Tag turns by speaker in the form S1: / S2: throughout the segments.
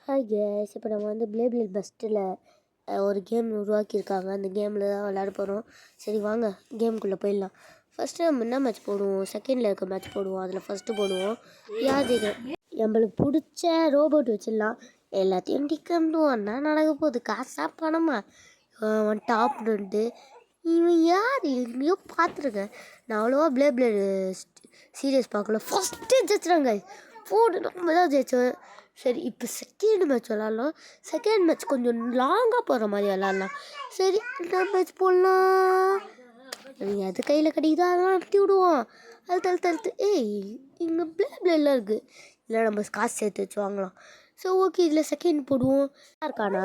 S1: Hi guys, இப்போ நம்ம வந்து பிளேபிளேட் பஸ்ட்டில் ஒரு கேம் உருவாக்கியிருக்காங்க. அந்த கேமில் தான் விளையாட போகிறோம். சரி வாங்க கேமுக்குள்ளே போயிடலாம். ஃபஸ்ட்டு நம்ம என்ன மேட்ச் போடுவோம்? செகண்டில் இருக்க மேட்ச் போடுவோம். அதில் ஃபஸ்ட்டு போடுவோம். யார் நம்மளுக்கு பிடிச்ச ரோபோட் வச்சிடலாம். எல்லாத்தையும் டிக்கம்டுவோம். என்ன நடக்க போகுது? காசா பணமா? டாப்னுட்டு இவன் யார்? எங்கேயோ பார்த்துருக்கேன். நான் அவ்வளோவா பிளேபிளேட் சீரியஸ் பார்க்கல. ஃபஸ்ட்டு ஜெயிச்சிட்டாங்க. போடு, நம்ம தான் ஜெயிச்சோம். சரி, இப்போ செகண்ட் மேட்ச் விளாட்லாம். செகண்ட் மேட்ச் கொஞ்சம் லாங்காக போகிற மாதிரி விளாட்லாம். சரி, என்ன மேட்ச் போடலாம்? அது கையில் கிடைக்குதோ அதெல்லாம் அனுப்பி விடுவோம். அழுத்து ஏய், இங்கே பிளேபிளேட்லாம் இருக்குது. இல்லை நம்ம காசு சேர்த்து வச்சு வாங்கலாம். ஸோ ஓகே, இதில் செகண்ட் போடுவோம். இருக்கானா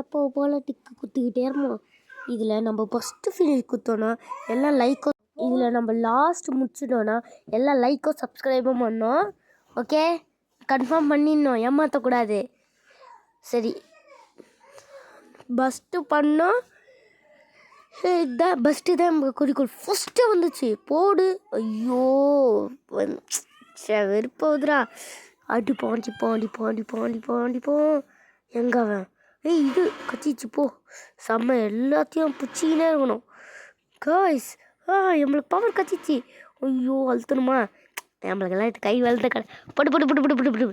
S1: அப்போ போல் டிக்கு குத்திக்கிட்டே இருப்போம். இதில் நம்ம ஃபஸ்ட்டு ஃபினிஷ் குத்தோன்னா எல்லாம் லைக்கும், இதில் நம்ம லாஸ்ட் முடிச்சிட்டோன்னா எல்லாம் லைக்கும் சப்ஸ்கிரைபும் பண்ணோம். ஓகே, கன்ஃபார்ம் பண்ணிடணும், ஏமாற்றக்கூடாது. சரி, பஸ்ட்டு பண்ணோம். இதான் பஸ்ட்டு தான் நமக்கு குறிக்கோள். ஃபஸ்ட்டு வந்துச்சு. போடு. ஐயோ வெறுப்போதுரா. அடி பாண்டி எங்க அவன்? இது கச்சிச்சு போ. செம்ம, எல்லாத்தையும் பிடிச்சிக்கினே இருக்கணும் காய்ஸ். நம்மளுக்கு பவர் கச்சிச்சு. ஐயோ அழுத்தணுமா? நம்மளுக்கெல்லாம் இது கை வளர்த்த கடை. படு.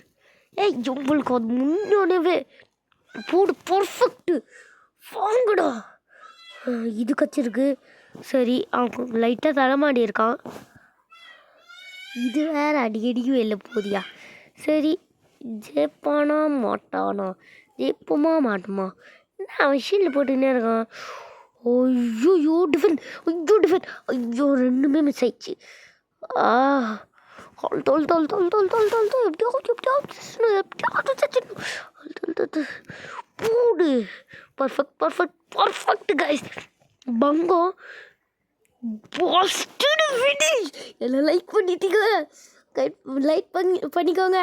S1: ஏய், உங்களுக்கு அது முன்னோடவே போடு. பர்ஃபெக்ட்டு. வாங்கடா. இது கச்சிருக்கு. சரி, அவன் லைட்டாக தலைமாடி இருக்கான். இது வேறு அடிக்கடிக்கு வெளில போதியா. சரி, ஜெயிப்பானா மாட்டானா? ஜெயிப்போமா மாட்டோமா? அவன் ஷீல்டு போட்டுக்கினே இருக்கான். ஐயோ டிஃபெண்ட். ஐயோ ரெண்டுமே மிஸ் ஆயிடுச்சு. போடு. Perfect guys. பங்கோ பாஸ்டட் ஃபினிஷ். எல்லாம் லைக் பண்ணிட்டீங்க. லைக் பண்ணிக்கோங்க.